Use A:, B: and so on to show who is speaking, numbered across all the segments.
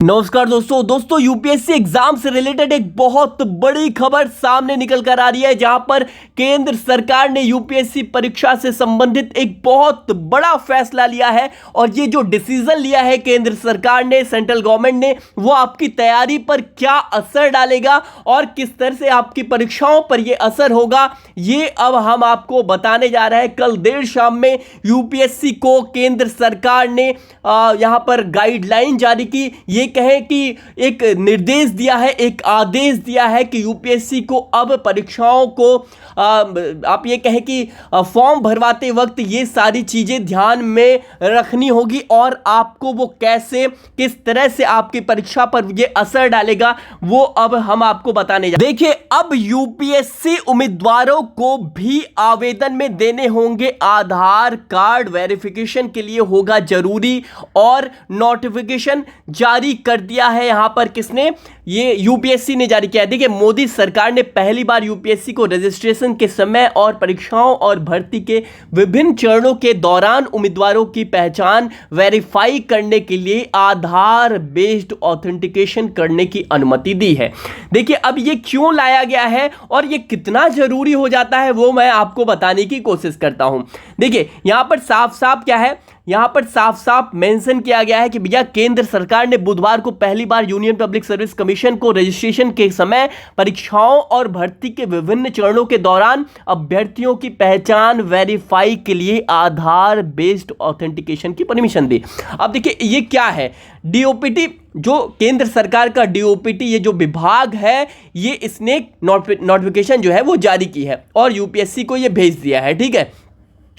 A: नमस्कार दोस्तों UPSC exam से रिलेटेड एक बहुत बड़ी खबर सामने निकल कर आ रही है, जहां पर केंद्र सरकार ने यूपीएससी परीक्षा से संबंधित एक बहुत बड़ा फैसला लिया है। और ये जो डिसीजन लिया है केंद्र सरकार ने, सेंट्रल गवर्नमेंट ने, वो आपकी तैयारी पर क्या असर डालेगा और किस तरह से आपकी परीक्षाओं पर यह असर होगा, ये अब हम आपको बताने जा रहे हैं। कल देर शाम में यूपीएससी को केंद्र सरकार ने यहां पर गाइडलाइन जारी की। ये कहें कि एक निर्देश दिया है, एक आदेश दिया है कि यूपीएससी को अब परीक्षाओं को आप ये कहें कि फॉर्म भरवाते वक्त ये सारी चीजें ध्यान में रखनी होगी और आपको वो कैसे, किस तरह से आपकी परीक्षा पर ये असर डालेगा, वो अब हम आपको बताने जा रहे हैं। देखिए, अब यूपीएससी उम्मीदवारों को भी आवेदन में देने होंगे आधार कार्ड वेरिफिकेशन के लिए होगा जरूरी, और नोटिफिकेशन जारी कर दिया है। यहां पर किसने? ये यूपीएससी ने जारी किया है। देखिए, मोदी सरकार ने पहली बार यूपीएससी को रजिस्ट्रेशन के समय और परीक्षाओं और भर्ती के विभिन्न चरणों के दौरान उम्मीदवारों की पहचान वेरीफाई करने के लिए आधार बेस्ड ऑथेंटिकेशन करने की अनुमति दी है। देखिए, अब ये क्यों लाया गया है और ये कितना जरूरी हो जाता है, वो मैं आपको बताने की कोशिश करता हूं। देखिए, यहां पर साफ साफ क्या है, यहां पर साफ साफ मेंशन किया गया है कि भैया केंद्र सरकार ने बुधवार को पहली बार यूनियन पब्लिक सर्विस कमीशन को रजिस्ट्रेशन के समय परीक्षाओं और भर्ती के विभिन्न चरणों के दौरान अभ्यर्थियों की पहचान वेरीफाई के लिए आधार बेस्ड ऑथेंटिकेशन की परमिशन दी। अब देखिए, ये क्या है? डीओपीटी, जो केंद्र सरकार का डीओपीटी, ये जो विभाग है, ये इसने नोटिफिकेशन जो है वो जारी की है और यूपीएससी को ये भेज दिया है। ठीक है,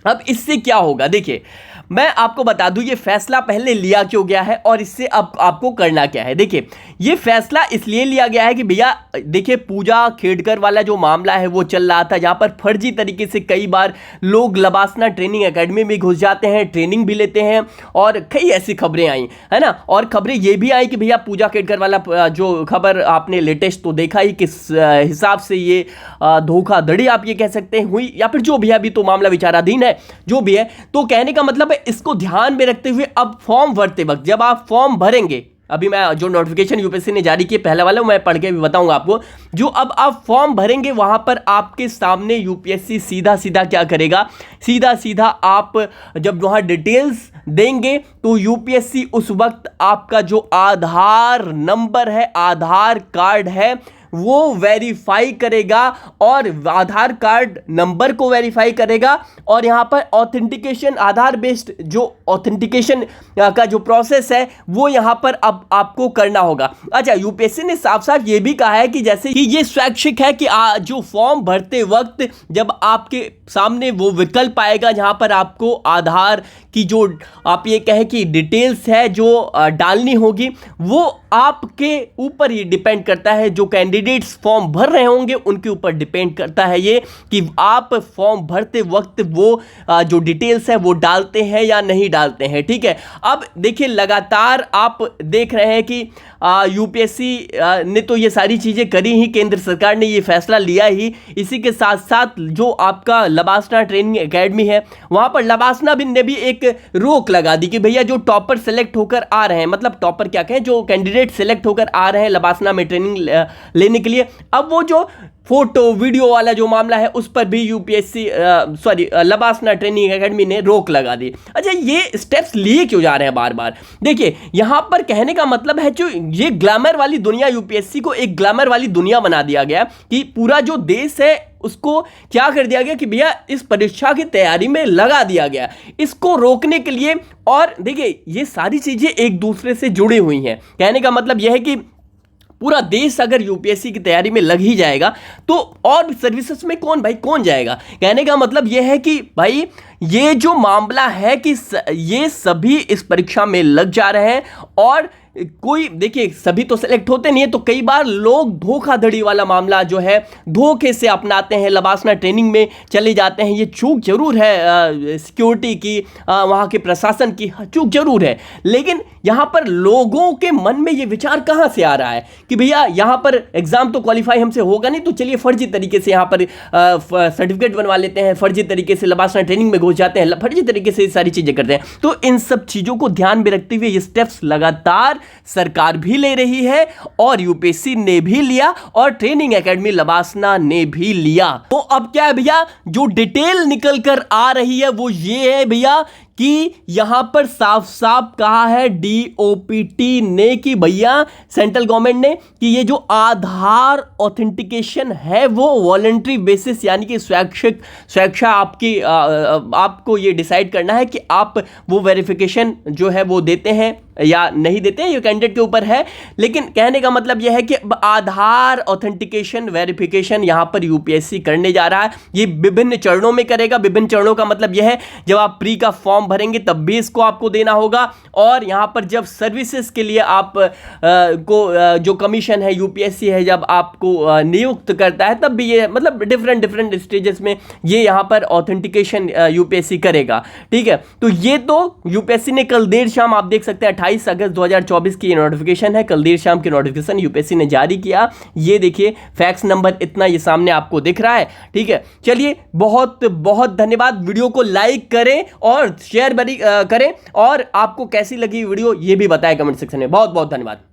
A: अब इससे क्या होगा? देखिए, मैं आपको बता दूं ये फैसला पहले लिया क्यों गया है और इससे अब आपको करना क्या है। देखिए, ये फैसला इसलिए लिया गया है कि भैया देखिए, पूजा खेड़कर वाला जो मामला है वो चल रहा था, जहां पर फर्जी तरीके से कई बार लोग लबासना ट्रेनिंग एकेडमी में घुस जाते हैं, ट्रेनिंग भी लेते हैं, और कई ऐसी खबरें आई है ना। और खबरें ये भी आई कि भैया पूजा खेड़कर वाला जो खबर आपने लेटेस्ट तो देखा ही, किस हिसाब से ये धोखाधड़ी आप ये कह सकते हैं हुई, या फिर जो भी अभी तो मामला विचाराधीन है, जो भी है। तो कहने का मतलब है, इसको ध्यान में रखते हुए अब फॉर्म भरते वक्त जब आप फॉर्म भरेंगे, अभी मैं जो नोटिफिकेशन यूपीएससी ने जारी किया पहला वाला मैं पढ़ के भी बताऊंगा आपको, जो अब आप फॉर्म भरेंगे वहां पर आपके सामने यूपीएससी सीधा सीधा क्या करेगा, सीधा सीधा आप जब वहां डिटेल्स देंगे तो यूपीएससी उस वक्त आपका जो आधार नंबर है, आधार कार्ड है, वो वेरीफाई करेगा और आधार कार्ड नंबर को वेरीफाई करेगा। और यहां पर ऑथेंटिकेशन, आधार बेस्ड जो ऑथेंटिकेशन का जो प्रोसेस है वो यहां पर अब आपको करना होगा। अच्छा, यूपीएससी ने साफ साफ ये भी कहा है कि जैसे कि ये स्वैच्छिक है कि जो फॉर्म भरते वक्त जब आपके सामने वो विकल्प आएगा जहां पर आपको आधार की जो आप ये कहें कि डिटेल्स है जो डालनी होगी, वो आपके ऊपर ही डिपेंड करता है। जो कैंडिडेट्स फॉर्म भर रहे होंगे उनके ऊपर डिपेंड करता है ये कि आप फॉर्म भरते वक्त वो जो डिटेल्स है वो डालते हैं या नहीं डालते हैं। ठीक है, अब देखिए, लगातार आप देख रहे हैं कि यूपीएससी ने तो ये सारी चीज़ें करी ही, केंद्र सरकार ने ये फैसला लिया ही। इसी के साथ साथ जो आपका लबासना ट्रेनिंग एकेडमी है, वहाँ पर लबासना भी ने भी एक रोक लगा दी कि भैया जो टॉपर सेलेक्ट होकर आ रहे हैं, मतलब टॉपर क्या कहें, जो कैंडिडेट सेलेक्ट होकर आ रहे हैं लबासना में ट्रेनिंग लेने के लिए, अब वो जो फोटो वीडियो वाला जो मामला है उस पर भी यूपीएससी लबासना ट्रेनिंग एकेडमी ने रोक लगा दी। अच्छा, ये स्टेप्स लिए क्यों जा रहे हैं बार बार? देखिए, यहां पर कहने का मतलब है, जो ये ग्लैमर वाली दुनिया, यूपीएससी को एक ग्लैमर वाली दुनिया बना दिया गया कि पूरा जो देश है उसको क्या कर दिया गया कि भैया इस परीक्षा की तैयारी में लगा दिया गया, इसको रोकने के लिए। और देखिए, ये सारी चीजें एक दूसरे से जुड़ी हुई हैं। कहने का मतलब यह है कि पूरा देश अगर यूपीएससी की तैयारी में लग ही जाएगा तो और सर्विसेज में कौन जाएगा? कहने का मतलब यह है कि भाई ये जो मामला है कि ये सभी इस परीक्षा में लग जा रहे हैं, और कोई देखिए सभी तो सेलेक्ट होते नहीं है, तो कई बार लोग धोखाधड़ी वाला मामला जो है धोखे से अपनाते हैं, लबासना ट्रेनिंग में चले जाते हैं। ये चूक जरूर है सिक्योरिटी की, वहाँ के प्रशासन की चूक जरूर है, लेकिन यहाँ पर लोगों के मन में ये विचार कहाँ से आ रहा है कि भैया यहाँ पर एग्जाम तो क्वालिफाई हमसे होगा नहीं, तो चलिए फर्जी तरीके से यहाँ पर सर्टिफिकेट बनवा लेते हैं, फर्जी तरीके से लबासना ट्रेनिंग में घुस जाते हैं, फर्जी तरीके से सारी चीजें करते हैं। तो इन सब चीजों को ध्यान में रखते हुए ये स्टेप्स लगातार सरकार भी ले रही है और यूपीएससी ने भी लिया और ट्रेनिंग एकेडमी लबासना ने भी लिया। तो अब क्या है भैया, जो डिटेल निकल कर आ रही है वो ये है भैया कि यहां पर साफ साफ कहा है डीओपीटी ने कि भैया सेंट्रल गवर्नमेंट ने कि ये जो आधार ऑथेंटिकेशन है वो वॉलंटरी बेसिस यानी कि स्वेच्छा आपकी आपको ये डिसाइड करना है कि आप वो वेरिफिकेशन जो है वो देते हैं या नहीं देते हैं, ये कैंडिडेट के ऊपर है। लेकिन कहने का मतलब यह है कि आधार ऑथेंटिकेशन वेरिफिकेशन यहां पर यूपीएससी करने जा रहा है। ये विभिन्न चरणों में करेगा। विभिन्न चरणों का मतलब यह है जब आप प्री का फॉर्म भरेंगे तब भी इसको आपको देना होगा, और यहां पर जब सर्विसेज के लिए आप जो कमीशन है यूपीएससी है जब आपको नियुक्त करता है तब भी ये मतलब डिफरेंट स्टेजेस में ये यहां पर ऑथेंटिकेशन यूपीएससी करेगा। ठीक है, तो ये तो यूपीएससी ने कल देर शाम आप देख सकते हैं 28 अगस्त 2024 की नोटिफिकेशन है, कल देर शाम की नोटिफिकेशन यूपीएससी ने जारी किया। ये देखिए फैक्स नंबर इतना ये सामने आपको दिख रहा है। ठीक है, चलिए बहुत बहुत धन्यवाद। वीडियो को लाइक करें और शेयर करें, और आपको कैसी लगी वीडियो ये भी बताएं कमेंट सेक्शन में। बहुत बहुत धन्यवाद।